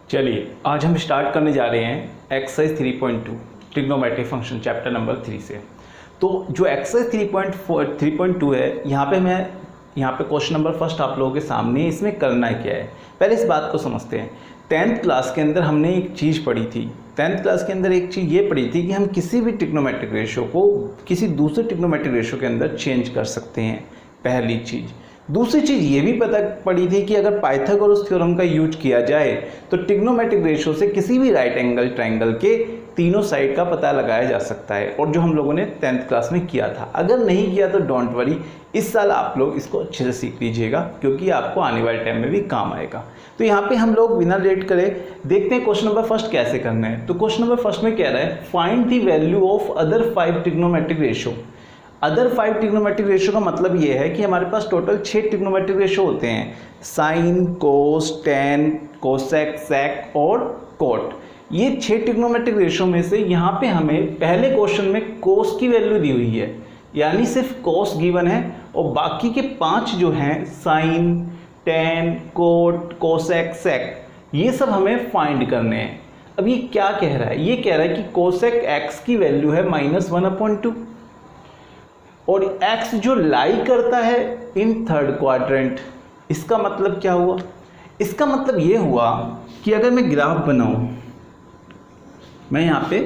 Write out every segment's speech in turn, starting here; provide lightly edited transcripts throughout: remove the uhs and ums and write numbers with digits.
चलिए आज हम स्टार्ट करने जा रहे हैं exercise 3.2 trigonometric function chapter number 3 से। तो जो एक्सरसाइज 3.2 है यहाँ पे क्वेश्चन नंबर फर्स्ट आप लोगों के सामने है। इसमें करना क्या है, पहले इस बात को समझते हैं। 10th क्लास के अंदर हमने एक चीज़ पढ़ी थी। 10th क्लास के अंदर एक चीज़ ये पढ़ी थी कि हम किसी भी ट्रिग्नोमेट्रिक रेशियो को किसी दूसरे ट्रिग्नोमेट्रिक रेशियो के अंदर चेंज कर सकते हैं, पहली चीज़। दूसरी चीज़ ये भी पता पड़ी थी कि अगर पाइथागोरस थ्योरम का यूज किया जाए तो ट्रिग्नोमेट्रिक रेशियो से किसी भी राइट एंगल ट्रायंगल के तीनों साइड का पता लगाया जा सकता है, और जो हम लोगों ने 10th क्लास में किया था। अगर नहीं किया तो डोंट वरी, इस साल आप लोग इसको अच्छे से सीख लीजिएगा क्योंकि आपको आने वाले टाइम में भी काम आएगा। तो यहाँ पे हम लोग बिना लेट करे देखते हैं क्वेश्चन नंबर फर्स्ट कैसे करना है। तो क्वेश्चन नंबर फर्स्ट में कह रहा है find the value of other 5 trigonometric ratio. Other 5 trigonometric ratio का मतलब ये है कि हमारे पास टोटल 6 ट्रिग्नोमेट्रिक रेशियो होते हैं, साइन, कोस, टेन, कोसेक, सेक और कोट। ये 6 ट्रिग्नोमेट्रिक रेशियो में से यहाँ पे हमें पहले क्वेश्चन में कोस की वैल्यू दी हुई है, यानी सिर्फ कोस गिवन है, और बाकी के 5 जो हैं साइन, टेन, कोट, कोसेक, सेक, ये सब हमें फाइंड करने हैं। अब ये क्या कह रहा है, ये कह रहा है कि कोसेक एक्स की वैल्यू है -1/2 और x जो लाई करता है इन थर्ड क्वाड्रेंट। इसका मतलब क्या हुआ, इसका मतलब ये हुआ कि अगर मैं ग्राफ बनाऊं, मैं यहाँ पे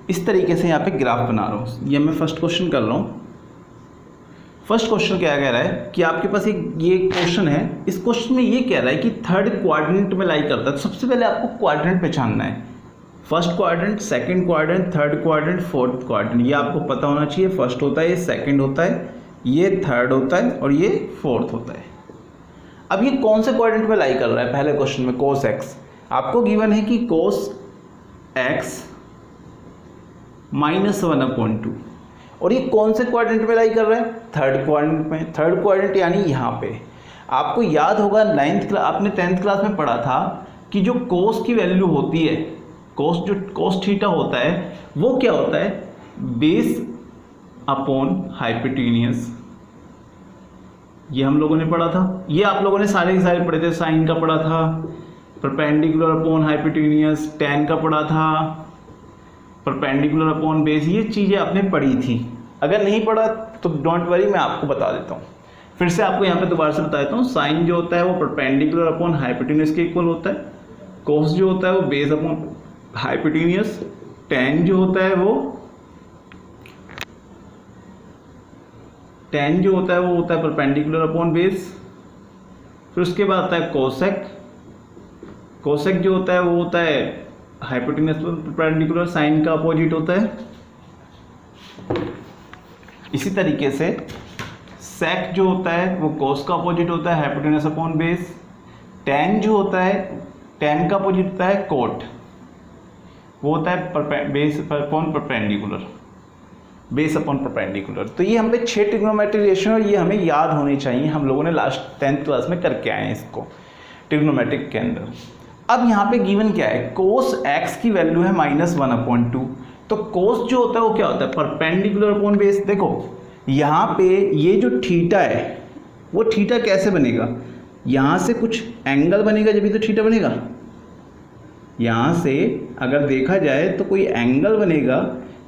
इस तरीके से यहाँ पे ग्राफ बना रहा हूँ। ये मैं फर्स्ट क्वेश्चन कर रहा हूँ। फर्स्ट क्वेश्चन क्या कह रहा है कि आपके पास एक ये क्वेश्चन है, इस क्वेश्चन में ये कह रहा है कि थर्ड क्वाड्रेंट में लाई करता है। तो सबसे पहले आपको क्वाड्रेंट पहचानना है, first quadrant, second quadrant, third quadrant, fourth quadrant. ये आपको पता होना चाहिए। फर्स्ट होता है, ये सेकंड होता है, ये थर्ड होता है और ये फोर्थ होता है। अब ये कौन से क्वाड्रेंट में लाई कर रहा है, पहले क्वेश्चन में कोस एक्स। आपको गिवन है कि कोस एक्स -1/2, और ये कौन से क्वाड्रेंट में लाई कर रहा है, थर्ड क्वाड्रेंट में। थर्ड क्वाड्रेंट यानी यहाँ पे। आपको याद होगा आपने 10th क्लास में पढ़ा था कि जो कोस की वैल्यू होती है, कोस थीटा होता है, वो क्या होता है, बेस अपॉन हाइपोटेन्यूस। ये हम लोगों ने पढ़ा था, ये आप लोगों ने सारे के सारे पढ़े थे। साइन का पढ़ा था, परपेंडिकुलर अपॉन हाइपोटेन्यूस, टेन का पढ़ा था, परपेंडिकुलर अपॉन बेस, ये चीज़ें आपने पढ़ी थी। अगर नहीं पढ़ा तो डोंट वरी, मैं आपको बता देता हूँ। फिर से आपको यहाँ पे दोबारा से बता देता हूँ। साइन जो होता है वो परपेंडिकुलर अपॉन हाइपोटेन्यूस के इक्वल होता है। कोस जो होता है वो बेस अपॉन हाइपोटेन्यूस। टेन जो होता है वो होता है परपेंडिकुलर अपॉन बेस। फिर उसके बाद आता है कोसेक। कोसेक जो होता है वो होता है हाइपोटेन्यूस परपेंडिकुलर, साइन का अपोजिट होता है। इसी तरीके से सेक जो होता है वो कोस का अपोजिट होता है, हाइपोटेन्यूस अपॉन बेस। टेन जो होता है, टेन का अपोजिट होता है कोट, वो होता है base upon perpendicular, base upon perpendicular. तो ये हमें 6 ट्रिग्नोमेट्रिक रेशियो, ये हमें याद होने चाहिए। हम लोगों ने लास्ट 10th क्लास में करके आए हैं इसको ट्रिग्नोमेट्रिक के अंदर। अब यहाँ पे गिवन क्या है, कोस एक्स की वैल्यू है -1/2। तो कोस जो होता है वो क्या होता है, परपेंडिकुलर अपॉन बेस। देखो यहाँ पे ये जो थीटा है वो थीटा कैसे बनेगा, यहाँ से कुछ एंगल बनेगा जब भी तो थीटा बनेगा। यहाँ से अगर देखा जाए तो कोई एंगल बनेगा,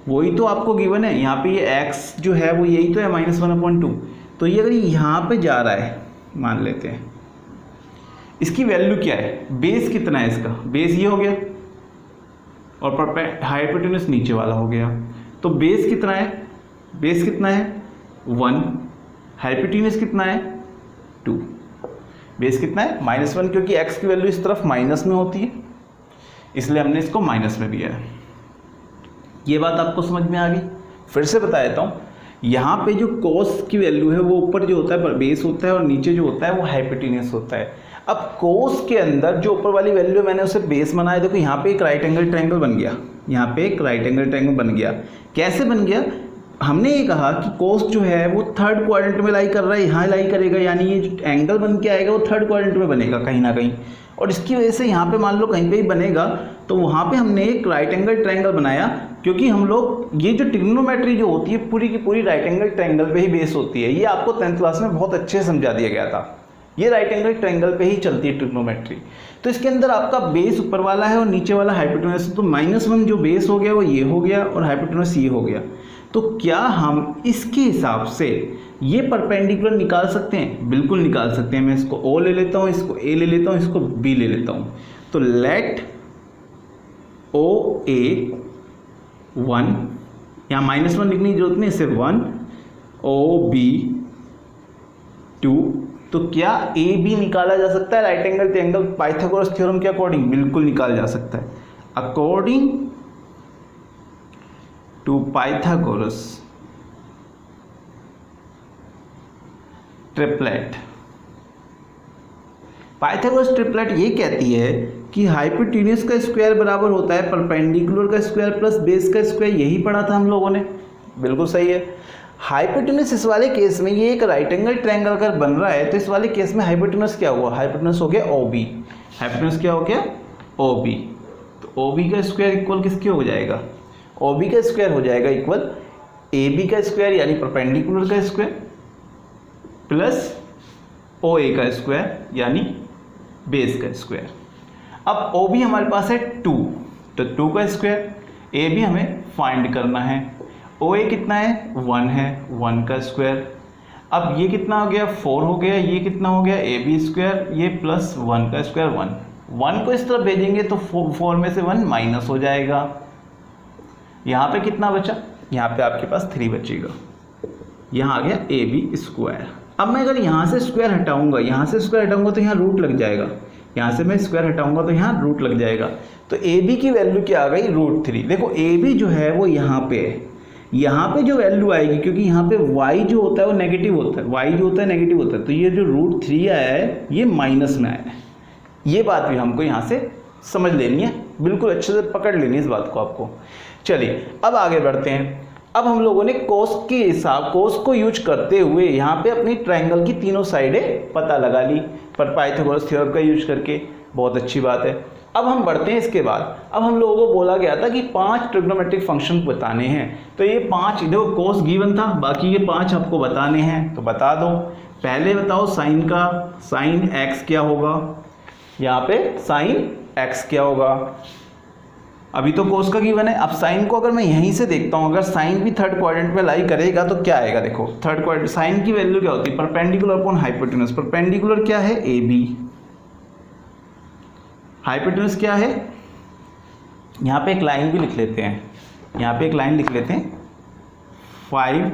वही तो आपको गिवन है। यहाँ पे ये एक्स जो है वो यही तो है -1/2। तो ये अगर यहाँ पे जा रहा है, मान लेते हैं, इसकी वैल्यू क्या है, बेस कितना है इसका, बेस ये हो गया और हाइपोटेन्यूस नीचे वाला हो गया। तो बेस कितना है, 1, हाइपोटेन्यूस कितना है 2। बेस कितना है -1, क्योंकि x की वैल्यू इस तरफ माइनस में होती है, इसलिए हमने इसको माइनस में दिया है। ये बात आपको समझ में आ गई। फिर से बता देता हूँ, यहाँ पे जो कोस की वैल्यू है वो ऊपर जो होता है बेस होता है और नीचे जो होता है वो हाइपोटेन्यूस होता है। अब कोस के अंदर जो ऊपर वाली वैल्यू है मैंने उसे बेस बनाया। देखो यहाँ पे एक राइट एंगल ट्रायंगल बन गया, यहाँ पे एक राइट एंगल ट्रायंगल बन गया। कैसे बन गया, हमने ये कहा कि कोस जो है वो थर्ड क्वाड्रेंट में लाई कर रहा है, यहाँ लाई करेगा, यानी ये जो एंगल बन के आएगा वो थर्ड क्वाड्रेंट में बनेगा कहीं ना कहीं, और इसकी वजह से यहाँ पे मान लो कहीं पे भी बनेगा तो वहाँ पे हमने एक राइट एंगल ट्रायंगल बनाया, क्योंकि हम लोग ये जो ट्रिग्नोमेट्री जो होती है पूरी की पूरी राइट एंगल ट्रायंगल पे ही बेस होती है। ये आपको 10th क्लास में बहुत अच्छे से समझा दिया गया था, ये राइट एंगल ट्रायंगल पे ही चलती है ट्रिग्नोमेट्री। तो इसके अंदर आपका बेस ऊपर वाला है और नीचे वाला हाइपोटेनस, तो -1 जो बेस हो गया वो ये हो गया और हाइपोटेनस ये हो गया। तो क्या हम इसके हिसाब से ये परपेंडिकुलर निकाल सकते हैं? बिल्कुल निकाल सकते हैं। मैं इसको O ले लेता हूँ, इसको A ले लेता हूँ, इसको B ले लेता हूँ। तो लेट OA 1, यहाँ -1 लिखने की जरूरत नहीं, इसे 1, OB 2। तो क्या AB निकाला जा सकता है right angle triangle Pythagoras theorem के अकॉर्डिंग? बिल्कुल निकाला जा सकता है। According to Pythagoras triplet, Pythagoras triplet ये कहती है कि हाइपोटेन्यूज का स्क्वायर बराबर होता है परपेंडिकुलर का स्क्वायर प्लस बेस का स्क्वायर। यही पढ़ा था हम लोगों ने, बिल्कुल सही है। हाइपोटेन्यूज इस वाले केस में ये एक राइट एंगल ट्रायंगल अगर बन रहा है तो इस वाले केस में हाइपोटेन्यूज क्या हुआ? हाइपोटेन्यूज हो गया OB। हाइपोटेन्यूज क्या हो गया? OB। तो OB का स्क्वायर इक्वल किसके हो जाएगा? OB का स्क्वायर हो जाएगा इक्वल AB का स्क्वायर यानी परपेंडिकुलर का स्क्वायर प्लस OA का स्क्वायर यानी बेस का स्क्वायर। अब OB हमारे पास है 2, तो 2 का स्क्वायर, AB हमें फाइंड करना है। OA कितना है? 1 है, 1 का स्क्वायर। अब ये कितना हो गया? 4 हो गया। ये कितना हो गया? AB स्क्वायर, ये प्लस 1 का स्क्वायर 1 को इस तरफ भेजेंगे तो 4 में से 1 माइनस हो जाएगा। यहाँ पे कितना बचा? यहाँ पे आपके पास 3 बचेगा। यहाँ आ गया AB स्क्वायर। अब मैं अगर यहाँ से स्क्वायर हटाऊंगा, यहाँ से स्क्वायर हटाऊंगा तो यहाँ रूट लग जाएगा, यहाँ से मैं स्क्वायर हटाऊंगा तो यहाँ रूट लग जाएगा। तो AB की वैल्यू क्या आ गई? √3। देखो AB जो है वो यहाँ पे है, यहाँ पे जो वैल्यू आएगी, क्योंकि यहाँ पे y जो होता है वो नेगेटिव होता है, y जो होता है नेगेटिव होता है, तो ये जो √3 आया है ये माइनस में आया है। ये बात भी हमको यहाँ से समझ लेनी है, बिल्कुल अच्छे से पकड़ लेनी है इस बात को आपको। चलिए अब आगे बढ़ते हैं। अब हम लोगों ने कोस के हिसाब, कोस को यूज करते हुए यहाँ पे अपनी ट्रायंगल की तीनों साइडें पता लगा ली पर पाइथागोरस थ्योरम का यूज करके। बहुत अच्छी बात है। अब हम बढ़ते हैं इसके बाद। अब हम लोगों को बोला गया था कि 5 ट्रिग्नोमेट्रिक फंक्शन बताने हैं, तो ये 5 देखो कोस गिवन था, बाकी ये 5 आपको बताने हैं, तो बता दो। पहले बताओ साइन का, साइन x क्या होगा? यहाँ पे साइन x क्या होगा? अभी तो कोस का गिवन है। अब साइन को अगर मैं यहीं से देखता हूँ, अगर साइन भी थर्ड क्वाड्रेंट में लाई करेगा तो क्या आएगा? देखो थर्ड क्वाड्रेंट साइन की वैल्यू क्या होती है? Perpendicular upon hypotenuse. परपेंडिकुलर क्या है? AB। हाइपोटेन्यूज क्या है? यहाँ पे एक लाइन भी लिख लेते हैं, यहाँ पे एक लाइन लिख लेते हैं, 5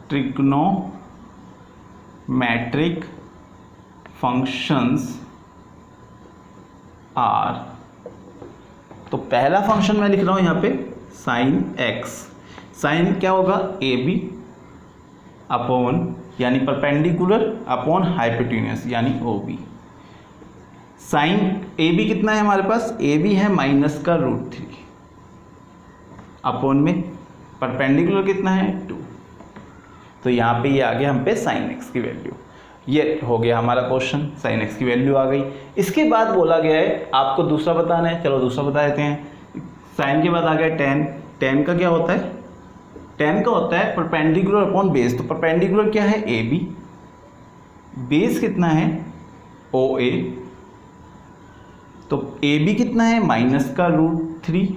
ट्रिग्नोमेट्रिक फंक्शंस आर। तो पहला फंक्शन मैं लिख रहा हूं यहाँ पे साइन x। साइन क्या होगा? AB अपॉन यानी परपेंडिकुलर अपॉन हाइपोटेन्यूज यानी OB। साइन AB कितना है हमारे पास? AB है -√3 अपॉन में परपेंडिकुलर कितना है? 2। तो यहाँ पे ये आ गया हम पे साइन x की वैल्यू। ये हो गया हमारा क्वेश्चन, साइन x की वैल्यू आ गई। इसके बाद बोला गया है आपको दूसरा बताना है, चलो दूसरा बता देते हैं। साइन के बाद आ गया tan। tan का क्या होता है? tan का होता है परपेंडिकुलर अपॉन बेस। तो परपेंडिकुलर क्या है? AB। बेस कितना है? OA। तो AB कितना है? -√3।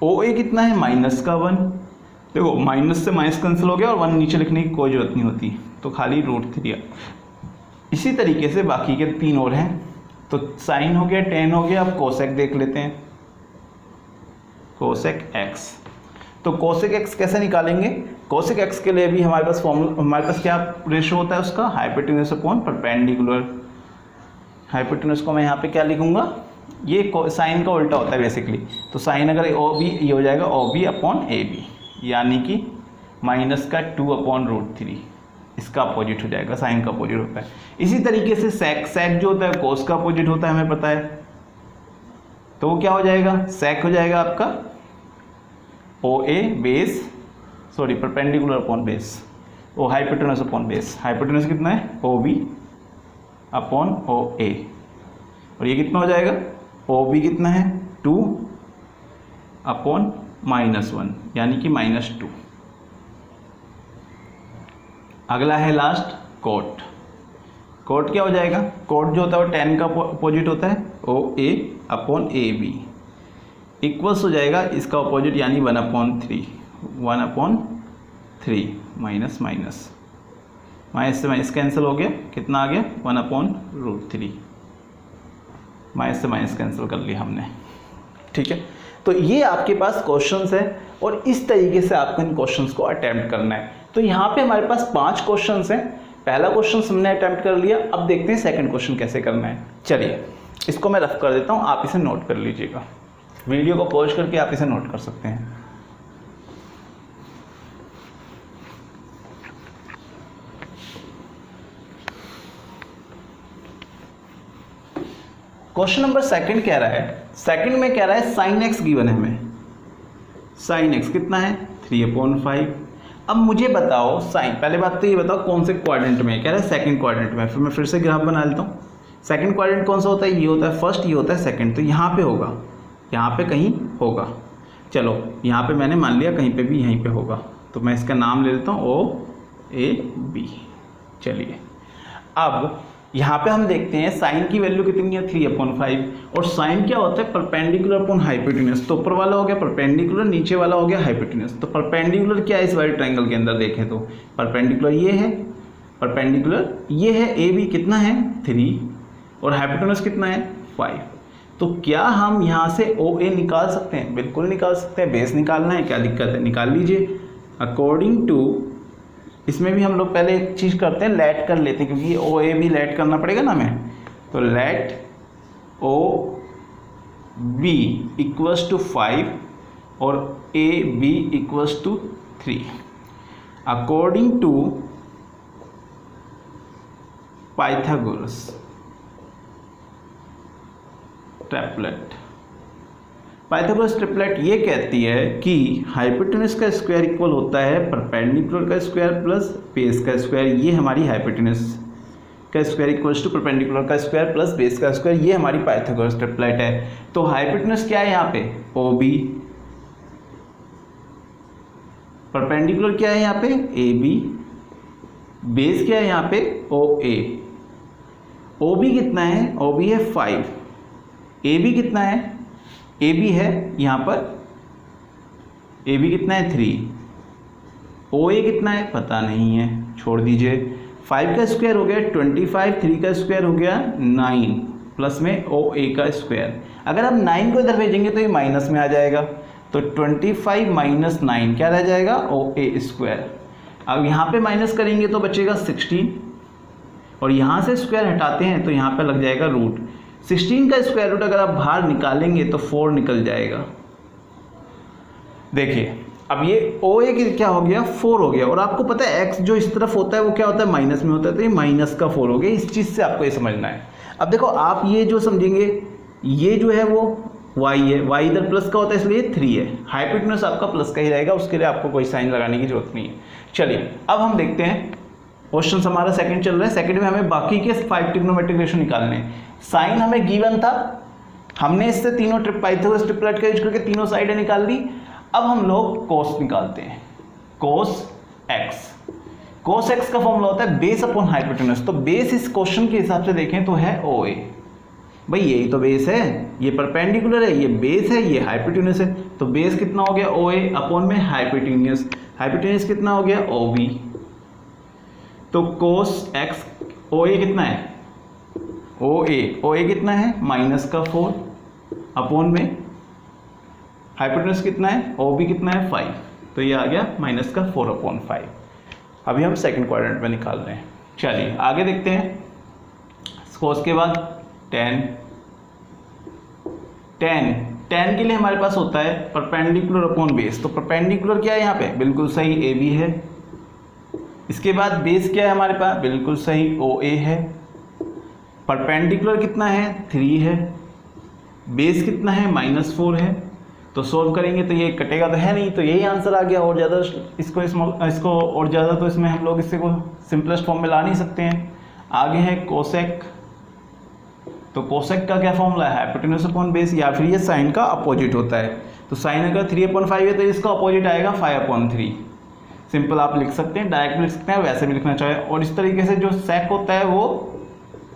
OA कितना है? -1। देखो माइनस से माइनस कैंसिल हो गया और 1 नीचे लिखने की कोई जरूरत नहीं होती, तो खाली √3। इसी तरीके से बाकी के 3 और हैं। तो साइन हो गया, tan हो गया। अब कोसेक देख लेते हैं, कोसेक x। तो कोसेक x कैसे निकालेंगे? कोसेक x के लिए भी हमारे पास फॉर्मूला, हमारे पास क्या रेशो होता है उसका? Hypotenuse upon perpendicular. हाइपोटेन्यूज को मैं यहाँ पे क्या लिखूंगा? ये साइन का उल्टा होता है बेसिकली। तो साइन अगर OB, ये हो जाएगा OB अपॉन AB, यानी कि -2/√3। इसका अपोजिट हो जाएगा, साइन का अपोजिट होता है। इसी तरीके से सेक, सेक जो होता है कोस का अपोजिट होता है, हमें पता है। तो वो क्या हो जाएगा? सेक हो जाएगा आपका OA base sorry perpendicular upon base, O hypotenuse upon base. Hypotenuse कितना है, ओ बी अपॉन ओ ए, और ये कितना हो जाएगा, ओ बी कितना है 2 अपॉन -1 यानी कि -2। अगला है लास्ट कोट। कोट क्या हो जाएगा, कोट जो होता है वो tan का अपोजिट होता है ओ ए अपॉन ए बी, इक्वल्स हो जाएगा इसका अपोजिट यानी 1/3, 1/3 माइनस माइनस, माइनस से माइनस कैंसिल हो गया, कितना आ गया 1/√3, माइनस से माइनस कैंसिल कर लिया हमने। ठीक है, तो ये आपके पास क्वेश्चंस है और इस तरीके से आपको इन क्वेश्चंस को अटेम्प्ट करना है। तो यहाँ पे हमारे पास 5 क्वेश्चंस हैं। पहला क्वेश्चन हमने अटेम्प्ट कर लिया, अब देखते हैं सेकंड क्वेश्चन कैसे करना है। चलिए इसको मैं रफ कर देता हूँ, आप इसे नोट कर लीजिएगा, वीडियो को पॉज करके आप इसे नोट कर सकते हैं। क्वेश्चन नंबर सेकंड कह रहा है, सेकंड में कह रहा है साइन एक्स गिवन है हमें, साइन एक्स कितना है 3/5। अब मुझे बताओ साइन, पहले बात तो ये बताओ कौन से क्वाड्रेंट में, कह रहा है सेकंड क्वाड्रेंट में। फिर मैं फिर से ग्राफ बना लेता हूँ। सेकंड क्वाड्रेंट कौन सा होता है, ये होता है फर्स्ट, ये होता है सेकंड, तो यहाँ पे होगा, यहाँ पे कहीं होगा। चलो यहाँ पे मैंने मान लिया कहीं पे भी यहीं पे होगा, तो मैं इसका नाम ले लेता हूँ OAB। चलिए अब यहाँ पे हम देखते हैं साइन की वैल्यू कितनी है 3/5, और साइन क्या होता है परपेंडिकुलर अपॉन हाइपोटेन्यूज। तो ऊपर वाला हो गया परपेंडिकुलर, नीचे वाला हो गया हाइपोटेन्यूज। तो परपेंडिकुलर क्या है इस वाले ट्रायंगल के अंदर देखें तो परपेंडिकुलर ये है, परपेंडिकुलर ये है, AB कितना है 3 और हाइपोटेन्यूज कितना है 5। तो क्या हम यहाँ से OA निकाल सकते हैं, बिल्कुल निकाल सकते हैं। बेस निकालना है, क्या दिक्कत है, निकाल लीजिए। अकॉर्डिंग टू, इसमें भी हम लोग पहले एक चीज़ करते हैं, लेट कर लेते हैं क्योंकि OA भी लेट करना पड़ेगा ना हमें। तो लेट OB इक्वल्स टू 5 और AB equals to 3 according to Pythagoras triplet. Pythagoras triplet ये कहती है कि हाइपोटेन्यूज का स्क्वायर इक्वल होता है परपेंडिकुलर का स्क्वायर प्लस बेस का स्क्वायर। ये हमारी हाइपोटेन्यूज का स्क्वायर इक्वल्स टू परपेंडिकुलर का स्क्वायर प्लस बेस का स्क्वायर, ये हमारी पाइथागोरस ट्रिपलेट है। तो हाइपोटेन्यूज क्या है यहाँ पे OB, परपेंडिकुलर क्या है यहाँ पे AB, बेस क्या है यहाँ पे OA। OB कितना है, OB है 5, AB कितना है, AB है यहाँ पर, AB कितना है 3, OA कितना है पता नहीं है, छोड़ दीजिए। 5 का स्क्वायर हो गया 25, 3 का स्क्वायर हो गया 9 प्लस में OA का स्क्वायर। अगर आप 9 को इधर भेजेंगे तो ये माइनस में आ जाएगा, तो 25 माइनस 9 क्या रह जाएगा OA स्क्वायर। अब यहाँ पे माइनस करेंगे तो बचेगा 16, और यहाँ से स्क्वायर हटाते हैं तो यहाँ पे लग जाएगा रूट। 16 का स्क्वायर रूट अगर आप बाहर निकालेंगे तो 4 निकल जाएगा। देखिए अब ये OA क्या हो गया 4 हो गया, और आपको पता है x जो इस तरफ होता है वो क्या होता है माइनस में होता है, तो ये माइनस का 4 हो गया। इस चीज़ से आपको ये समझना है। अब देखो आप ये जो समझेंगे, ये जो है वो y है, y इधर प्लस का होता है इसलिए 3 है, हाइपोटेन्यूज आपका प्लस का ही रहेगा, उसके लिए आपको कोई साइन लगाने की जरूरत नहीं है। चलिए अब हम देखते हैं क्वेश्चन हमारा सेकंड चल रहा है। सेकंड में हमें बाकी के 5 ट्रिग्नोमेट्रिक रेशियो निकालने हैं। साइन हमें गिवन था, हमने इससे तीनों पाइथागोरस ट्रिपलेट का यूज करके तीनों साइडें निकाल ली। अब हम लोग कोस निकालते हैं, कोस एक्स। कोस एक्स का फॉर्मूला होता है बेस अपॉन हाइपोटेन्यूज। तो बेस इस क्वेश्चन के हिसाब से देखें तो है OA, भाई यही तो बेस है, ये परपेंडिकुलर है, ये बेस है, ये हाइपोटेन्यूज है। तो बेस कितना हो गया OA अपॉन में हाइपोटेन्यूज, हाइपोटेन्यूज कितना हो गया OB। तो कोस एक्स OA कितना है OA कितना है -4 अपॉन में हाइपोटेन्यूज कितना है OB कितना है 5, तो ये आ गया -4/5। अभी हम सेकंड क्वाड्रेंट में निकाल रहे हैं। चलिए आगे देखते हैं। कोस के बाद tan के लिए हमारे पास होता है परपेंडिकुलर अपॉन बेस। तो परपेंडिकुलर क्या है यहाँ पे, बिल्कुल सही AB है। इसके बाद बेस क्या है हमारे पास, बिल्कुल सही OA है। परपेंडिकुलर कितना है 3 है, बेस कितना है -4 है। तो सोल्व करेंगे तो ये कटेगा तो है नहीं, तो यही आंसर आ गया। और ज़्यादा इसको और ज़्यादा तो इसमें हम लोग इससे को सिंपलेस्ट फॉर्म में ला नहीं सकते हैं। आगे है कोसेक, तो कोसेक का क्या फॉर्मूला है, हाइपोटेन्यूज अपॉन बेस, या फिर ये साइन का अपोजिट होता है। तो साइन अगर 3/5 है तो इसका अपोजिट आएगा 5/3। सिंपल आप लिख सकते हैं, डायरेक्ट लिख सकते हैं, वैसे भी लिखना चाहे। और इस तरीके से जो सेक होता है वो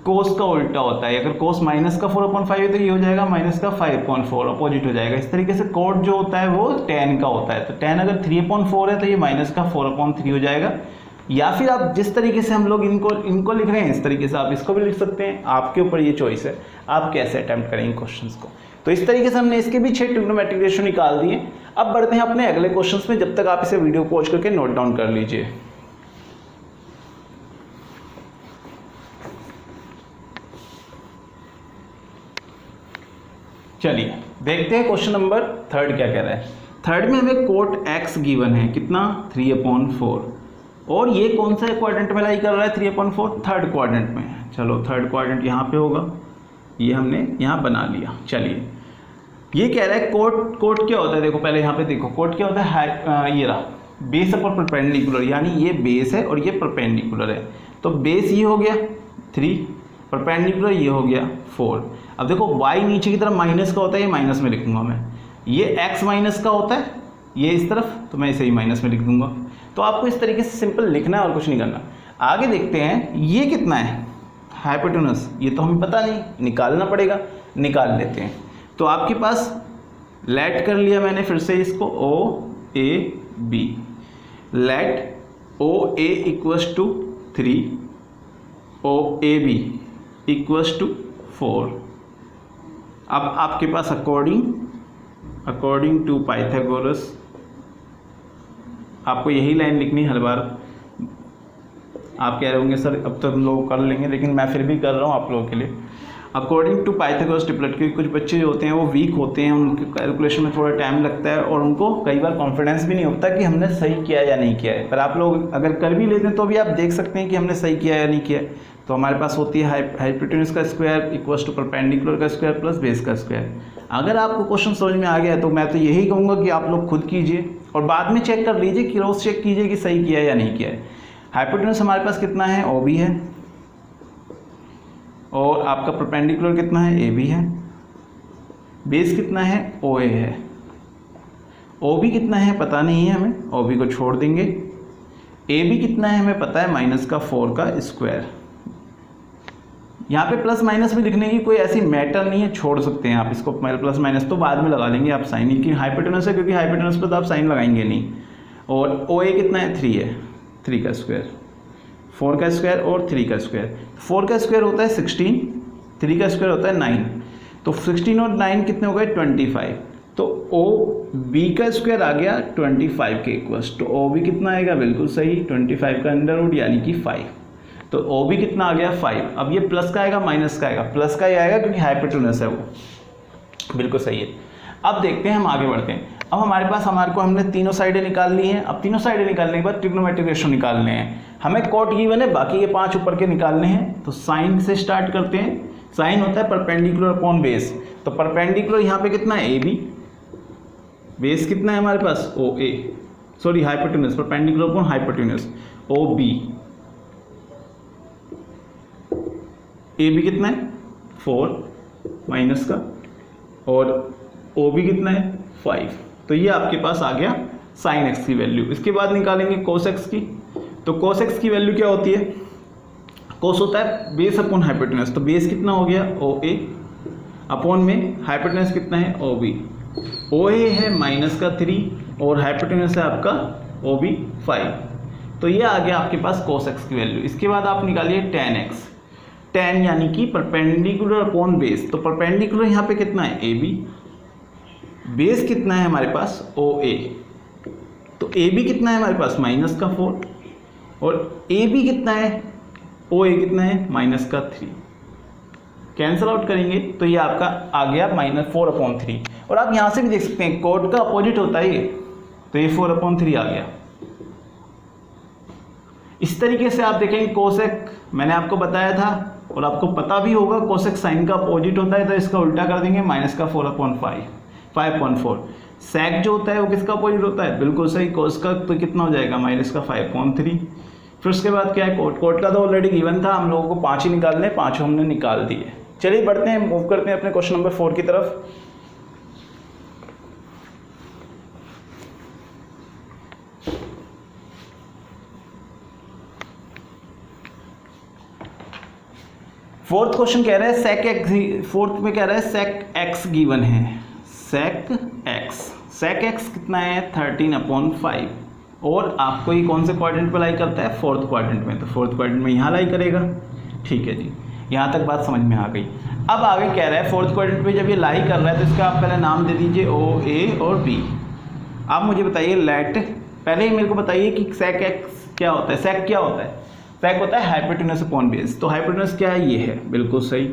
कोस का उल्टा होता है। अगर कोस माइनस का 4/5 है तो ये हो जाएगा माइनस का 5/4, अपोजिट हो जाएगा। इस तरीके से कोट जो होता है वो tan का होता है। तो tan अगर 3/4 है तो ये माइनस का 4/3 हो जाएगा। या फिर आप जिस तरीके से हम लोग इनको लिख रहे हैं इस तरीके से आप इसको भी लिख सकते हैं, आपके ऊपर ये चॉइस है आप कैसे अटेम्प्ट करेंगे क्वेश्चंस को। तो इस तरीके से हमने इसके भी 6 ट्रिग्नोमेट्रिक रेशियो निकाल दिए। अब बढ़ते हैं अपने अगले क्वेश्चंस में, जब तक आप इसे वीडियो पॉज करके नोट डाउन कर लीजिए। चलिए देखते हैं क्वेश्चन नंबर 3 क्या कह रहा है। 3 में हमें कोट x गिवन है, कितना 3/4, और ये कौन सा क्वाड्रेंट में लाई कर रहा है 3/4, थर्ड क्वाड्रेंट में। चलो थर्ड क्वाड्रेंट यहाँ पे होगा, ये हमने यहाँ बना लिया। चलिए ये कह रहा है कोट क्या होता है, देखो पहले यहाँ पे देखो कोट क्या होता है, ये रहा बेस अपॉन परपेंडिकुलर, यानी ये बेस है और ये परपेंडिकुलर है। तो बेस ये हो गया 3, परपेंडिकुलर ये हो गया 4। अब देखो y नीचे की तरफ माइनस का होता है, ये माइनस में लिखूंगा मैं। ये x माइनस का होता है ये इस तरफ, तो मैं इसे ही माइनस में लिख दूंगा। तो आपको इस तरीके से सिंपल लिखना है और कुछ नहीं करना। आगे देखते हैं ये कितना है हाइपोटेन्यूज, ये तो हमें पता नहीं, निकालना पड़ेगा, निकाल लेते हैं। तो आपके पास लेट कर लिया मैंने फिर से इसको OAB, let OA equals to 3, OAB equals to 4। अब आपके पास अकॉर्डिंग टू पाइथागोरस, आपको यही लाइन लिखनी है हर बार। आप कह रहे होंगे सर अब तो हम लोग कर लेंगे, लेकिन मैं फिर भी कर रहा हूँ आप लोगों के लिए। अकॉर्डिंग टू पाइथागोरस ट्रिपलेट, क्योंकि कुछ बच्चे जो होते हैं वो वीक होते हैं, उनके कैलकुलेशन में थोड़ा टाइम लगता है और उनको कई बार कॉन्फिडेंस भी नहीं होता कि हमने सही किया या नहीं किया है। पर आप लोग अगर कर भी लेते हैं तो भी आप देख सकते हैं कि हमने सही किया या नहीं किया है। तो हमारे पास होती है हाइपोटेन्यूज का स्क्वायर इक्वल्स टू परपेंडिकुलर का स्क्वायर प्लस बेस का स्क्वायर। अगर आपको क्वेश्चन समझ में आ गया है तो मैं तो यही कहूँगा कि आप लोग खुद कीजिए और बाद में चेक कर लीजिए, क्रॉस चेक कीजिए कि सही किया है या नहीं किया है। हाइपोटेन्यूज हमारे पास कितना है OB है, और आपका परपेंडिकुलर कितना है AB है, बेस कितना है OA है, OB कितना है पता नहीं है हमें, OB को छोड़ देंगे। AB कितना है हमें पता है माइनस का 4 का स्क्वायर। यहाँ पे प्लस माइनस भी लिखने की कोई ऐसी मैटर नहीं है, छोड़ सकते हैं आप इसको, प्लस माइनस तो बाद में लगा लेंगे आप साइन, लेकिन हाइपोटेन्यूज है क्योंकि हाइपोटेन्यूज पर तो आप साइन लगाएंगे नहीं। और OA कितना है 3 है, 3 का स्क्वायर, 4 का स्क्वायर और 3 का स्क्वायर। 4 का स्क्वायर होता है 16, 3 का स्क्वायर होता है 9, तो 16 और 9 कितने हो गए 25। तो OB का स्क्वायर आ गया 25 के इक्वल्स। तो OB कितना आएगा, बिल्कुल सही 25 का अंडर रूट यानी कि 5। तो OB कितना आ गया 5। अब ये प्लस का आएगा माइनस का आएगा, प्लस का ही आएगा क्योंकि हाइपोटेन्यूज है वो, बिल्कुल सही है। अब देखते हैं हम आगे बढ़ते हैं। अब हमारे को हमने तीनों साइडें निकाल ली हैं। अब तीनों साइडें निकालने के बाद ट्रिग्नोमेट्रिक रेशियो निकालने हैं। हमें कोट गिवन है, बाकी ये 5 ऊपर के निकालने हैं। तो साइन से स्टार्ट करते हैं। साइन होता है परपेंडिकुलर अपॉन बेस, तो परपेंडिकुलर यहाँ पे कितना है AB, बेस कितना है हमारे पास OA, sorry hypotenuse, perpendicular upon hypotenuse OB। AB कितना है 4 माइनस का, और OB कितना है 5। तो ये आपके पास आ गया साइन x की वैल्यू। इसके बाद निकालेंगे कोस x की। तो कोस x की वैल्यू क्या होती है, कोस होता है बेस अपॉन हाइपोटेन्यूज। तो बेस कितना हो गया OA, अपॉन में हाइपोटेन्यूज कितना है OB। OA है माइनस का 3 और हाइपोटेन्यूज है आपका OB 5। तो ये आ गया आपके पास कोस x की वैल्यू। इसके बाद आप निकालिए tan x, tan यानी कि परपेंडिकुलर अपॉन बेस। तो परपेंडिकुलर यहाँ पे कितना है AB, बेस कितना है हमारे पास OA। तो AB कितना है हमारे पास माइनस का 4, और AB कितना है OA कितना है माइनस का 3। कैंसिल आउट करेंगे तो ये आपका आ गया -4/3। और आप यहाँ से भी देख सकते हैं कोट का अपोजिट होता है ये, तो ये 4/3 आ गया। इस तरीके से आप देखेंगे कोसेक, मैंने आपको बताया था और आपको पता भी होगा कोसेक साइन का अपोजिट होता है, तो इसका उल्टा कर देंगे माइनस का 4/5, 5/4। सेक जो होता है वो किसका अपोजिट होता है, बिल्कुल सही, कोस का, तो कितना हो जाएगा माइनस का 5/3। फिर उसके बाद क्या है कोट, कोट का तो ऑलरेडी गिवन था, हम लोगों को 5 ही निकालने, 5 हमने निकाल दिए। चलिए बढ़ते हैं, मूव करते हैं अपने क्वेश्चन नंबर 4 की तरफ। फोर्थ क्वेश्चन कह रहा है सेक एक्स, फोर्थ में कह रहा है सेक एक्स गिवन है, सेक एक्स कितना है 13/5, और आपको ये कौन से क्वाड्रेंट पे लाई करता है, फोर्थ क्वाड्रेंट में, तो फोर्थ क्वाड्रेंट में यहाँ लाई करेगा। ठीक है जी, यहाँ तक बात समझ में आ गई। अब आगे कह रहा है फोर्थ क्वाड्रेंट पे जब ये लाई कर रहा है तो इसका आप पहले नाम दे दीजिए ओ, ए और बी। आप मुझे बताइए लेट, पहले ही मेरे को बताइए कि सेक एक्स क्या होता है, सेक क्या होता है, सेक होता है हाइपोटेन्यूज अपॉन बेस। तो हाइपोटेन्यूज क्या है, ये है, बिल्कुल सही।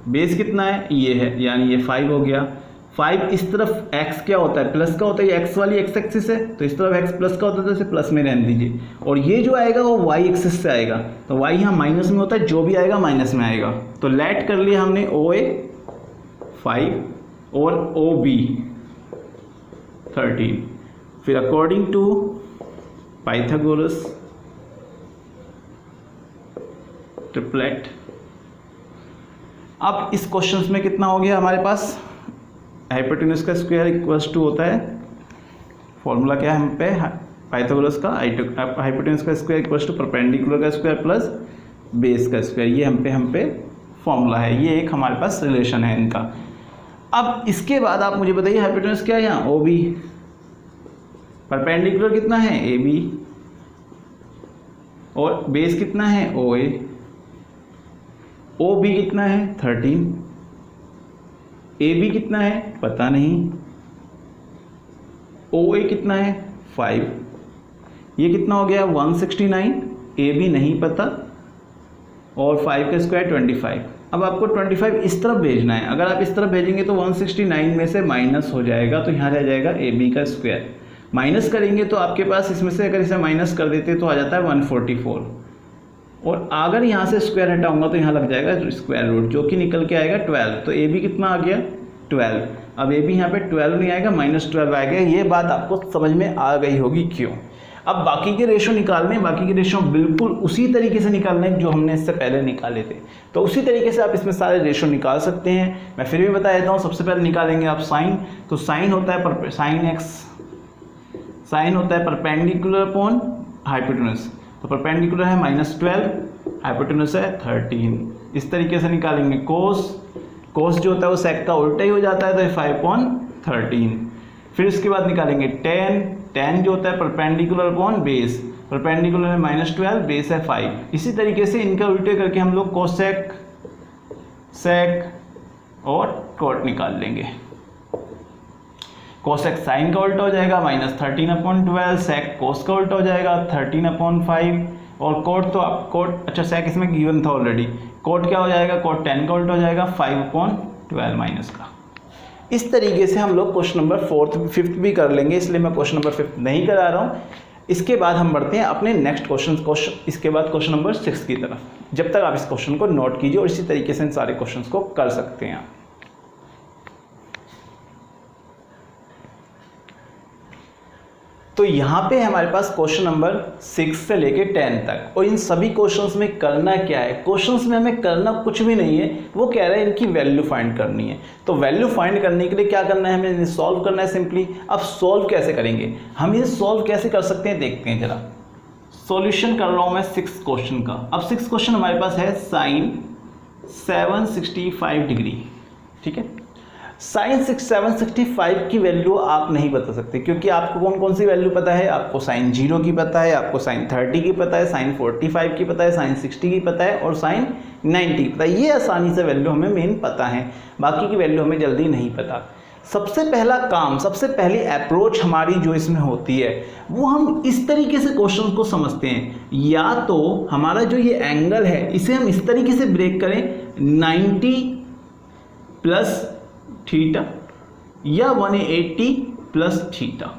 बेस कितना है, ये है, यानी ये 5 हो गया। 5 इस तरफ x क्या होता है, प्लस का होता है, ये x वाली x एक्सिस है, तो इस तरफ x प्लस का होता है, तो इसे प्लस में रहने दीजिए। और ये जो आएगा वो y एक्सिस से आएगा, तो y यहाँ माइनस में होता है, जो भी आएगा माइनस में आएगा। तो लेट कर लिया हमने OA 5 और OB 13। फिर अकॉर्डिंग टू पाइथागोरस ट्रिपलेट। अब इस क्वेश्चन में कितना हो गया हमारे पास, हाइपोटेन्यूज का स्क्वायर इक्वल्स टू होता है, फॉर्मूला क्या है हम पे, पाइथागोरस का हाइपोटेन्यूज का स्क्वायर इक्वल्स टू परपेंडिकुलर का स्क्वायर प्लस बेस का स्क्वायर, ये हम पे फॉर्मूला है, ये एक हमारे पास रिलेशन है इनका। अब इसके बाद आप मुझे बताइए हाइपोटेन्यूज क्या है यहाँ, ओ बी, परपेंडिकुलर कितना है ए बी, और बेस कितना है ओ ए, ओ बी कितना है 13, ए बी कितना है पता नहीं, ओ ए कितना है 5, ये कितना हो गया 169, ए बी नहीं पता, और 5 का स्क्वायर 25। अब आपको 25 इस तरफ भेजना है, अगर आप इस तरफ भेजेंगे तो 169 में से माइनस हो जाएगा, तो यहाँ रह जाएगा ए बी का स्क्वायर। माइनस करेंगे तो आपके पास इसमें से अगर इसे माइनस कर देते तो आ जाता है 144, और अगर यहाँ से स्क्वायर हटाऊंगा तो यहाँ लग जाएगा स्क्वायर रूट, जो कि निकल के आएगा 12। तो ए बी कितना आ गया 12। अब ए बी यहाँ पे 12 नहीं आएगा, -12 आएगा। ये बात आपको समझ में आ गई होगी क्यों। अब बाकी के रेशो निकालने, बाकी के रेशो बिल्कुल उसी तरीके से निकालने जो हमने इससे पहले निकाले थे, तो उसी तरीके से आप इसमें सारे रेशो निकाल सकते हैं। मैं फिर भी बता देता हूँ, सबसे पहले निकालेंगे आप साइन, तो साइन होता है साइन एक्स, साइन होता है परपेंडिकुलर अपॉन हाइपोटेन्यूज, तो परपेंडिकुलर है -12, हाइपोटेन्यूज है 13। इस तरीके से निकालेंगे कोस, कोस जो होता है वो सेक का उल्टा ही हो जाता है, तो 5/13। फिर इसके बाद निकालेंगे टेन, टेन जो होता है परपेंडिकुलर अपॉन बेस, परपेंडिकुलर है -12, बेस है 5। इसी तरीके से इनका उल्टे करके हम लोग कोसेक, सेक और कोट निकाल लेंगे। कोसेक साइन का उल्टा हो जाएगा -13/12, सेक कोस का उल्टा हो जाएगा 13/5, और कोट तो आप कोट, अच्छा सेक इसमें गिवन था ऑलरेडी, कोट क्या हो जाएगा, कोट 10 का उल्टा हो जाएगा 5/12 माइनस का। इस तरीके से हम लोग क्वेश्चन नंबर 4th 5th भी कर लेंगे, इसलिए मैं क्वेश्चन नंबर 5th नहीं करा रहा हूँ। इसके बाद हम बढ़ते हैं अपने नेक्स्ट क्वेश्चन, इसके बाद क्वेश्चन नंबर 6 की तरफ। जब तक आप इस क्वेश्चन को नोट कीजिए और इसी तरीके से इन सारे क्वेश्चन को कर सकते हैं आप। तो यहाँ पे हमारे पास क्वेश्चन नंबर 6 से लेके 10 तक, और इन सभी क्वेश्चंस में करना क्या है, क्वेश्चंस में हमें करना कुछ भी नहीं है, वो कह रहा है इनकी वैल्यू फाइंड करनी है। तो वैल्यू फाइंड करने के लिए क्या करना है, हमें इन्हें सॉल्व करना है सिंपली। अब सॉल्व कैसे करेंगे, हम ये सॉल्व कैसे कर सकते हैं देखते हैं जरा। सॉल्यूशन कर रहा हूँ मैं 6 क्वेश्चन का। अब 6 क्वेश्चन हमारे पास है साइन 765 डिग्री, ठीक है। साइन 765 की वैल्यू आप नहीं बता सकते, क्योंकि आपको कौन कौन सी वैल्यू पता है, आपको साइन 0 की पता है, आपको साइन 30 की पता है, साइन 45 की पता है, साइन 60 की पता है, और साइन 90 की पता है। ये आसानी से वैल्यू हमें मेन पता है, बाकी की वैल्यू हमें जल्दी नहीं पता। सबसे पहला काम, सबसे पहली अप्रोच हमारी जो इसमें होती है, वो हम इस तरीके से क्वेश्चन को समझते हैं, या तो हमारा जो ये एंगल है इसे हम इस तरीके से ब्रेक करें 90 प्लस थीटा या 180 प्लस थीटा,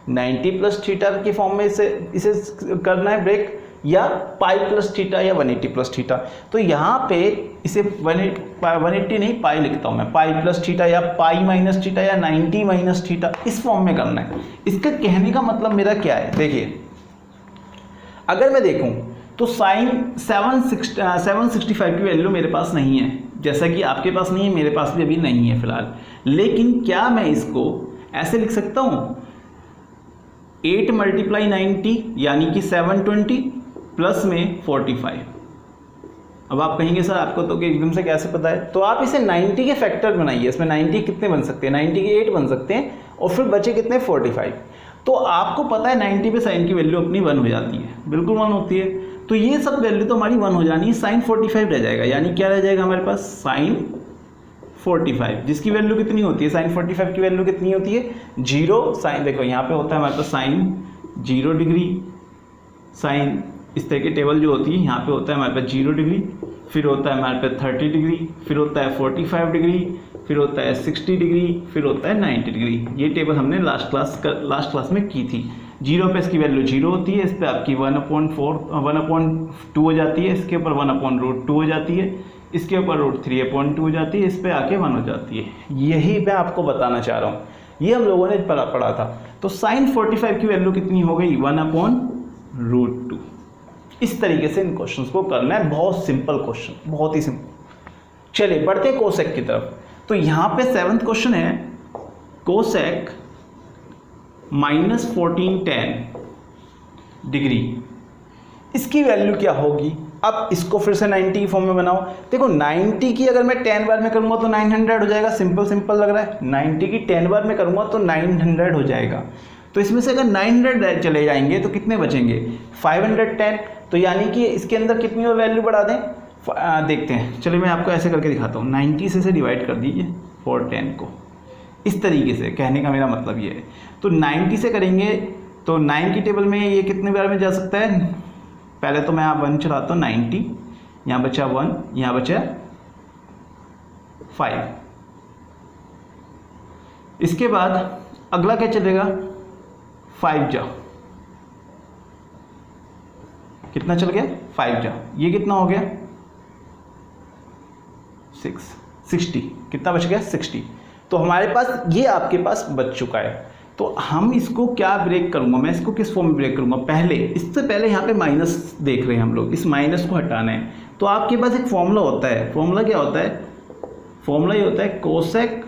90 प्लस थीटा की फॉर्म में इसे करना है ब्रेक, या पाई प्लस थीटा या 180 प्लस थीटा। तो यहाँ पे इसे 180 नहीं पाई लिखता हूँ मैं, पाई प्लस थीटा या पाई माइनस थीटा या 90 माइनस थीटा, इस फॉर्म में करना है। इसका कहने का मतलब मेरा क्या है, देखिए अगर मैं देखूँ तो साइन 765 की वैल्यू मेरे पास नहीं है, जैसा कि आपके पास नहीं है, मेरे पास भी अभी नहीं है फिलहाल। लेकिन क्या मैं इसको ऐसे लिख सकता हूँ 8 × 90 यानी कि 720 प्लस में 45। अब आप कहेंगे सर आपको तो एकदम से कैसे पता है, तो आप इसे 90 के फैक्टर बनाइए। इसमें 90 कितने बन सकते हैं, 90 के 8 बन सकते हैं और फिर बचे कितने 45। तो आपको पता है 90 पे साइन की वैल्यू अपनी 1 हो जाती है, बिल्कुल 1 होती है। तो ये सब वैल्यू तो हमारी 1 हो जानी है, साइन 45 रह जाएगा। यानी क्या रह जाएगा हमारे पास, साइन 45, जिसकी वैल्यू कितनी होती है, साइन 45 की वैल्यू कितनी होती है 0। साइन देखो यहाँ पे होता है हमारे पास साइन 0 डिग्री, साइन इस तरह की टेबल जो होती है यहाँ पे होता है हमारे पास 0 डिग्री, फिर होता है हमारे पास 30 डिग्री, फिर होता है 45 डिग्री, फिर होता है 60 डिग्री, फिर होता है 90 डिग्री। ये टेबल हमने लास्ट क्लास में की थी। 0 पे इसकी वैल्यू 0 होती है, इस पे आपकी 1/2 हो जाती है, इसके ऊपर 1/√2 हो जाती है, इसके ऊपर √3/2 हो जाती है, इस पे आके 1 हो जाती है। यही मैं आपको बताना चाह रहा हूँ, ये हम लोगों ने पढ़ा था। तो साइन 45 की वैल्यू कितनी हो गई 1/√2। इस तरीके से इन क्वेश्चंस को करना है, बहुत सिंपल क्वेश्चन, बहुत ही सिंपल। चलिए बढ़ते हैं कोसेक की तरफ। तो यहाँ पे 7th क्वेश्चन है कोसेक -14tan डिग्री, इसकी वैल्यू क्या होगी। अब इसको फिर से 90 की फॉर्म में बनाओ। देखो 90 की अगर मैं 10 बार में करूँगा तो 900 हो जाएगा, सिंपल लग रहा है। 90 की 10 बार में करूँगा तो 900 हो जाएगा। तो इसमें से अगर 900 चले जाएंगे तो कितने बचेंगे 510। तो यानी कि इसके अंदर कितनी और वैल्यू बढ़ा दें, देखते हैं। चलिए मैं आपको ऐसे करके दिखाता हूँ। 90 से डिवाइड कर दीजिए 410 को, इस तरीके से कहने का मेरा मतलब ये है। तो 90 से करेंगे तो 9 की टेबल में ये कितने बार में जा सकता है, पहले तो मैं यहाँ 1 चलाता हूँ, 90 यहाँ बचा 1, यहाँ बचा 5। इसके बाद अगला क्या चलेगा 5 जा, कितना चल गया 5 जा, ये कितना हो गया 60, कितना बच गया 60। तो हमारे पास ये आपके पास बच चुका है। तो हम इसको क्या ब्रेक करूंगा, मैं इसको किस फॉर्म में ब्रेक करूंगा, पहले इससे पहले यहाँ पे माइनस देख रहे हैं हम लोग, इस माइनस को हटाना है। तो आपके पास एक फॉर्मूला होता है, फॉर्मूला क्या होता है, फॉर्मूला ये होता है कोसेक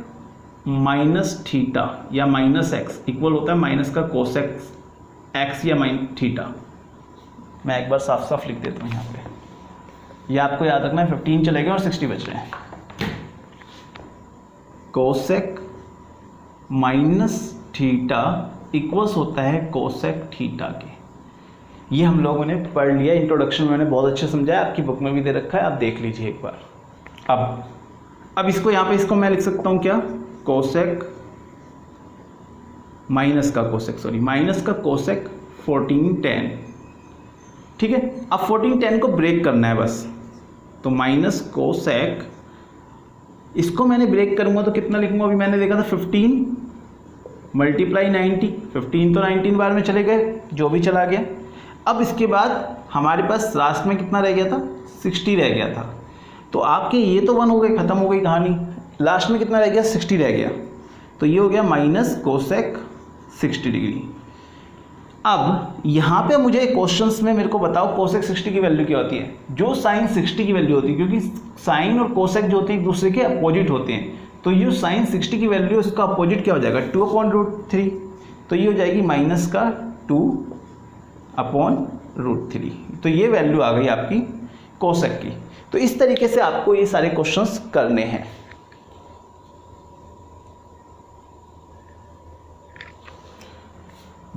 माइनस थीटा या माइनस एक्स इक्वल होता है माइनस का कोसेक एक्स या थीटा। मैं एक बार साफ साफ लिख देता हूँ यहाँ पे, ये आपको याद रखना है। 15 चले गए और 60 बच रहे हैं। कोसेक माइनस थीटा इक्वल्स होता है कोसेक थीटा के। ये हम लोगों ने पढ़ लिया, इंट्रोडक्शन में मैंने बहुत अच्छे समझाया, आपकी बुक में भी दे रखा है, आप देख लीजिए एक बार। अब इसको यहाँ पे इसको मैं लिख सकता हूँ क्या, कोसेक माइनस का कोसेक 14tan, ठीक है। अब 14tan को ब्रेक करना है बस, तो माइनस कोसेक, इसको मैंने ब्रेक करूंगा तो कितना लिखूंगा, अभी मैंने देखा था 15 × 90, 15 तो 19 बार में चले गए, जो भी चला गया। अब इसके बाद हमारे पास लास्ट में कितना रह गया था 60 रह गया था। तो आपके ये तो 1 हो गए, खत्म हो गई कहानी। लास्ट में कितना रह गया 60 रह गया, तो ये हो गया माइनस कोसेक 60 डिग्री। अब यहाँ पे मुझे क्वेश्चंस में मेरे को बताओ कोसेक 60 की वैल्यू क्या होती है, जो साइन 60 की वैल्यू होती है, क्योंकि साइन और कोसेक जो होते हैं एक दूसरे के अपोजिट होते हैं। तो ये साइन 60 की वैल्यू इसका अपोजिट क्या हो जाएगा 2/√3, तो ये हो जाएगी माइनस का 2/√3। तो ये वैल्यू आ गई आपकी कोसेक की। तो इस तरीके से आपको ये सारे क्वेश्चंस करने हैं।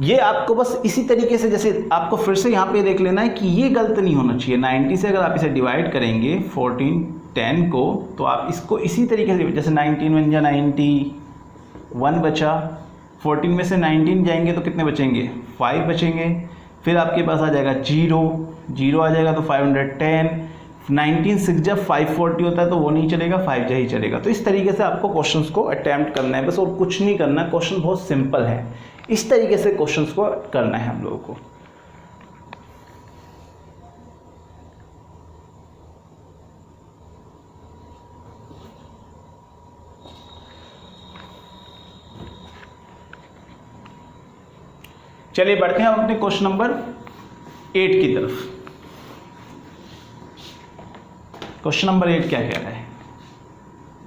ये आपको बस इसी तरीके से, जैसे आपको फिर से यहाँ पे देख लेना है कि ये गलत नहीं होना चाहिए। 90 से अगर आप इसे डिवाइड करेंगे 14tan को, तो आप इसको इसी तरीके से, जैसे 19 बन जा 90, 1 बचा, 14 में से 19 जाएंगे तो कितने बचेंगे 5 बचेंगे। फिर आपके पास आ जाएगा 0 आ जाएगा तो 510, 19 6 जब 540 होता है तो वो नहीं चलेगा, 5 जा ही चलेगा। तो इस तरीके से आपको क्वेश्चंस को अटैम्प्ट करना है बस, और कुछ नहीं करना। क्वेश्चन बहुत सिंपल है, इस तरीके से क्वेश्चंस को करना है हम लोगों को। चलिए बढ़ते हैं हम अपने क्वेश्चन नंबर 8 की तरफ। क्वेश्चन नंबर 8 क्या कह रहा है?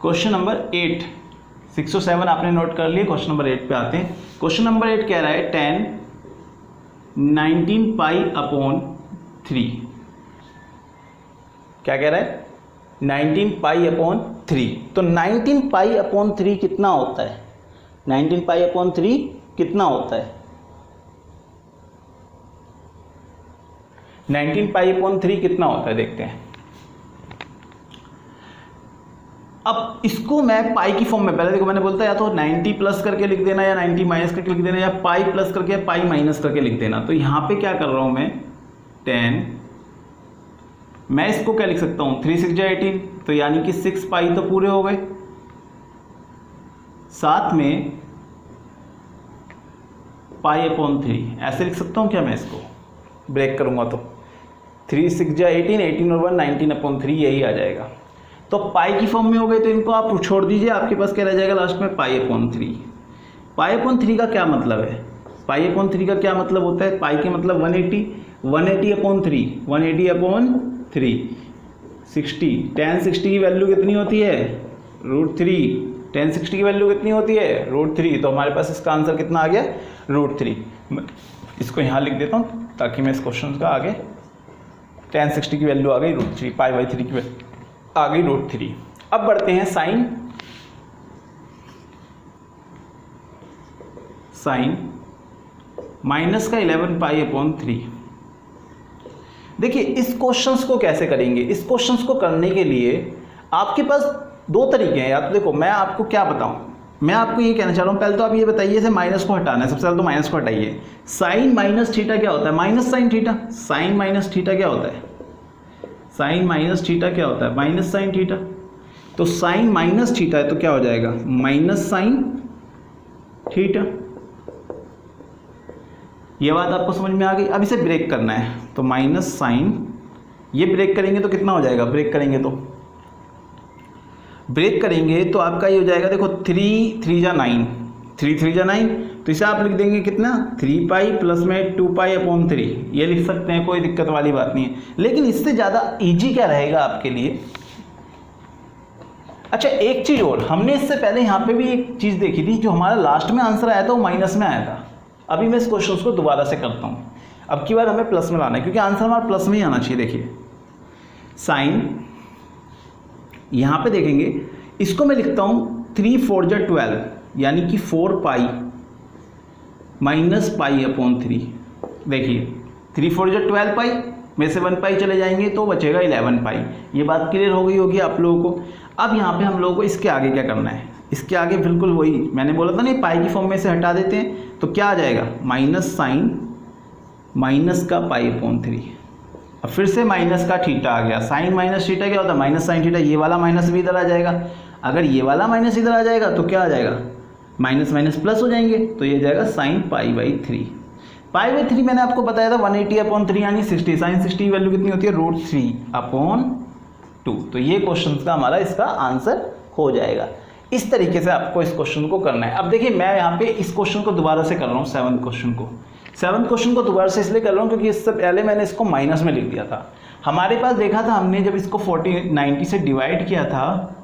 क्वेश्चन नंबर 8, 6 और 7 आपने नोट कर लिए। क्वेश्चन नंबर 8 पे आते हैं। क्वेश्चन नंबर 8 कह रहा है 10 19 पाई अपॉन 3। क्या कह रहा है? 19 पाई अपॉन 3। तो 19 पाई अपॉन 3 कितना होता है? 19 पाई अपॉन 3 कितना होता है? 19 पाई अपॉन 3 कितना होता है देखते हैं। अब इसको मैं पाई की फॉर्म में, पहले देखो मैंने बोलता है या तो 90 प्लस करके लिख देना या 90 माइनस करके लिख देना या पाई प्लस करके या पाई माइनस करके लिख देना। तो यहाँ पे क्या कर रहा हूँ मैं 10, मैं इसको क्या लिख सकता हूँ 3 6 18, तो यानी कि 6 पाई तो पूरे हो गए, साथ में पाई अपॉन 3 ऐसे लिख सकता हूँ क्या मैं इसको ब्रेक करूँगा तो 3 6 18, 18 और 1 19 अपॉन 3 यही आ जाएगा। तो पाई की फॉर्म में हो गए तो इनको आप छोड़ दीजिए, आपके पास क्या रह जाएगा लास्ट में पाई अपॉन 3। पाई अपॉन 3 का क्या मतलब है? पाई अपॉन 3 का क्या मतलब होता है? पाई के मतलब 180 अपॉन 3, 180 अपॉन 3 60। tan 60 की वैल्यू कितनी होती है? √3। tan 60 की वैल्यू कितनी होती है? √3। तो हमारे पास इसका आंसर कितना आ गया? √3। इसको यहाँ लिख देता हूँ ताकि मैं इस क्वेश्चन का आगे tan 60 की वैल्यू आ गई √3, पाई/3 की वैल्यू आ गई √3। अब बढ़ते हैं साइन माइनस का 11 पाई अपॉन 3। देखिए इस क्वेश्चंस को कैसे करेंगे? इस क्वेश्चंस को करने के लिए आपके पास दो तरीके हैं। या तो देखो मैं आपको क्या बताऊं, मैं आपको ये कहना चाह रहा हूं, पहले तो आप ये बताइए इसे माइनस को हटाना है। सबसे पहले तो माइनस को हटाइए। साइन माइनस थीटा क्या होता है? Minus sine theta. Sine minus theta क्या होता है? साइन माइनस थीटा क्या होता है? Minus sine theta. तो साइन माइनस थीटा है तो क्या हो जाएगा? Minus sine theta. ये बात आपको समझ में आ गई। अब इसे ब्रेक करना है तो माइनस साइन, ये ब्रेक करेंगे तो कितना हो जाएगा? ब्रेक करेंगे तो आपका ये हो जाएगा, देखो 3 3 जा 9, 3 3 जा 9, तो इसे आप लिख देंगे कितना? 3 पाई प्लस में 2 पाई अपॉन 3, ये लिख सकते हैं, कोई दिक्कत वाली बात नहीं है। लेकिन इससे ज़्यादा इजी क्या रहेगा आपके लिए? अच्छा एक चीज़ और, हमने इससे पहले यहाँ पे भी एक चीज़ देखी थी, जो हमारा लास्ट में आंसर आया था वो माइनस में आया था। अभी मैं इस क्वेश्चन को दोबारा से करता हूँ। अब की बार हमें प्लस में लाना है क्योंकि आंसर हमारा प्लस में ही आना चाहिए। देखिए साइन, यहाँ पे देखेंगे इसको मैं लिखता हूँ 3 4 जा 12, यानी कि 4 पाई माइनस पाई अपॉन 3। देखिए 3 4 जा 12 पाई में से 1 पाई चले जाएंगे तो बचेगा 11 पाई। ये बात क्लियर हो गई होगी आप लोगों को। अब यहाँ पे हम लोगों को इसके आगे क्या करना है? इसके आगे बिल्कुल वही मैंने बोला था ना, पाई की फॉर्म में से हटा देते हैं तो क्या आ जाएगा? माइनस साइन माइनस का पाई अपॉन 3। अब फिर से माइनस का थीटा आ गया। साइन माइनस थीटा क्या होता है? Minus sine theta. ये वाला माइनस भी इधर आ जाएगा। अगर ये वाला माइनस इधर आ जाएगा तो क्या आ जाएगा? माइनस माइनस प्लस हो जाएंगे, तो ये जाएगा साइन पाई/3। पाई/3 मैंने आपको बताया था 180 अपॉन 3 यानी 60। साइन 60 की वैल्यू कितनी होती है? √3 अपॉन 2। तो ये क्वेश्चन का हमारा इसका आंसर हो जाएगा। इस तरीके से आपको इस क्वेश्चन को करना है। अब देखिए मैं यहाँ पे इस क्वेश्चन को दोबारा से कर रहा हूँ, 7th क्वेश्चन को दोबारा से इसलिए कर रहा हूँ क्योंकि इससे पहले मैंने इसको माइनस में लिख दिया था। हमारे पास देखा था हमने जब इसको 90 से डिवाइड किया था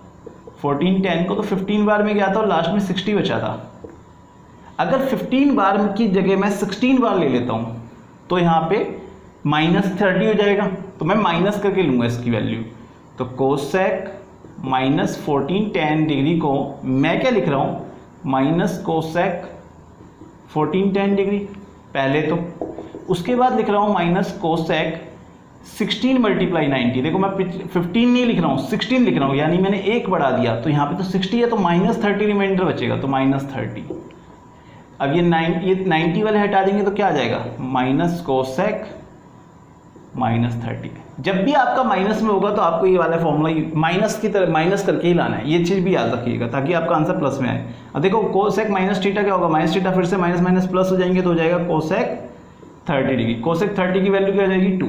14 10 को, तो 15 बार में गया था और लास्ट में 60 बचा था। अगर 15 बार की जगह मैं 16 बार ले लेता हूँ तो यहाँ पे -30 हो जाएगा। तो मैं माइनस करके लूँगा इसकी वैल्यू। तो कोसेक -14 tan डिग्री को मैं क्या लिख रहा हूँ? माइनस कोसेक 14 tan डिग्री पहले तो, उसके बाद लिख रहा हूँ माइनस कोसेक 16 × 90। देखो मैं 15 नहीं लिख रहा हूँ, 16 लिख रहा हूँ, यानी मैंने एक बढ़ा दिया। तो यहाँ पे तो 60 है तो -30 रिमाइंडर बचेगा, तो -30। अब ये 90 वाले हटा देंगे तो क्या आ जाएगा? Minus cosec -30। जब भी आपका माइनस में होगा तो आपको ये वाला फॉर्मूला माइनस की तरह माइनस करके ही लाना है। ये चीज़ भी याद रखिएगा ताकि आपका आंसर प्लस में आए। अब देखो कोसेक माइनस थीटा क्या होगा? माइनस थीटा फिर से माइनस माइनस प्लस हो जाएंगे तो हो जाएगा कोसेक 30 डिग्री। कोसेक 30 की वैल्यू क्या हो जाएगी? 2।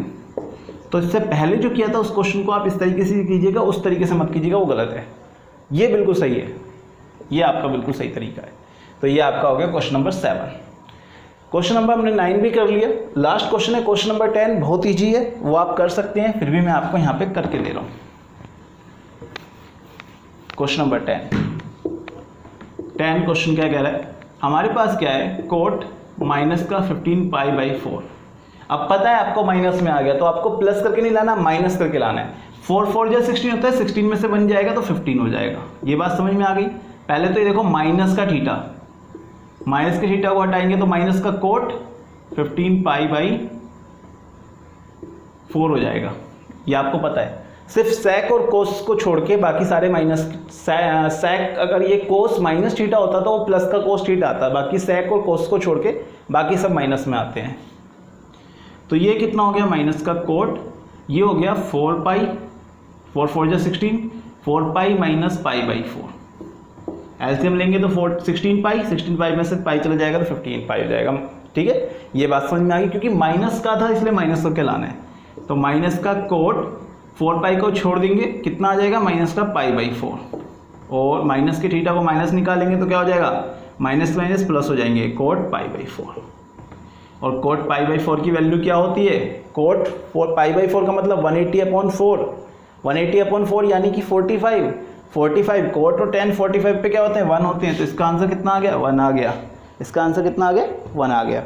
तो इससे पहले जो किया था उस क्वेश्चन को आप इस तरीके से कीजिएगा, उस तरीके से मत कीजिएगा, वो गलत है। ये बिल्कुल सही है, ये आपका बिल्कुल सही तरीका है। तो ये आपका हो गया क्वेश्चन नंबर 7। क्वेश्चन नंबर हमने 9 भी कर लिया। लास्ट क्वेश्चन है क्वेश्चन नंबर 10, बहुत ईजी है, वो आप कर सकते हैं, फिर भी मैं आपको यहाँ पे करके दे रहा हूँ। क्वेश्चन नंबर 10 क्वेश्चन क्या कह रहा है, हमारे पास क्या है, कोट माइनस का 15π/4। अब पता है आपको माइनस में आ गया तो आपको प्लस करके नहीं लाना, माइनस करके लाना है। 4 4 जो 16 होता है, 16 में से बन जाएगा तो 15 हो जाएगा। ये बात समझ में आ गई। पहले तो ये देखो माइनस का थीटा, माइनस के थीटा को हटाएंगे तो माइनस का कोट 15π/4 हो जाएगा। ये आपको पता है। सिर्फ सेक और कोस को छोड़ के बाकी सारे माइनस, सेक अगर ये कोस माइनस थीटा होता तो वो प्लस का कोस थीटा आता, बाकी सेक और कोस को छोड़ के बाकी सब माइनस में आते हैं। तो ये कितना हो गया, माइनस का कोट, ये हो गया 4π, 4 4 जो 16, 4π माइनस π/4। एलसीएम लेंगे तो 16π में से पाई चला जाएगा तो 15π हो जाएगा। ठीक है, ये बात समझ में आ गई, क्योंकि माइनस का था इसलिए माइनस करके लाना है। तो माइनस का कोट 4π को छोड़ देंगे, कितना आ जाएगा, माइनस का π/4, और माइनस के थीटा को माइनस निकालेंगे तो क्या हो जाएगा, माइनस माइनस प्लस हो जाएंगे, कोट π/4। और कोट π/4 की वैल्यू क्या होती है, कोट π/4 का मतलब 180/4, 180/4 यानी कि 45 कोट और 10 45 पे क्या होते हैं, 1 होते हैं। तो इसका आंसर कितना आ गया, 1 आ गया। इसका आंसर कितना आ गया, 1 आ गया।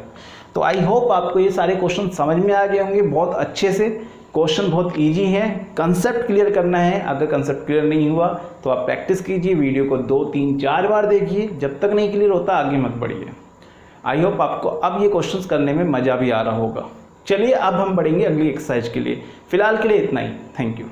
तो आई होप आपको ये सारे क्वेश्चन समझ में आ गए होंगे बहुत अच्छे से। क्वेश्चन बहुत इजी है, कंसेप्ट क्लियर करना है। अगर कंसेप्ट क्लियर नहीं हुआ तो आप प्रैक्टिस कीजिए, वीडियो को 2 3 4 बार देखिए, जब तक नहीं क्लियर होता आगे मत बढ़िए। आई होप आपको अब ये क्वेश्चंस करने में मज़ा भी आ रहा होगा। चलिए अब हम बढ़ेंगे अगली एक्सरसाइज के लिए। फिलहाल के लिए इतना ही, थैंक यू।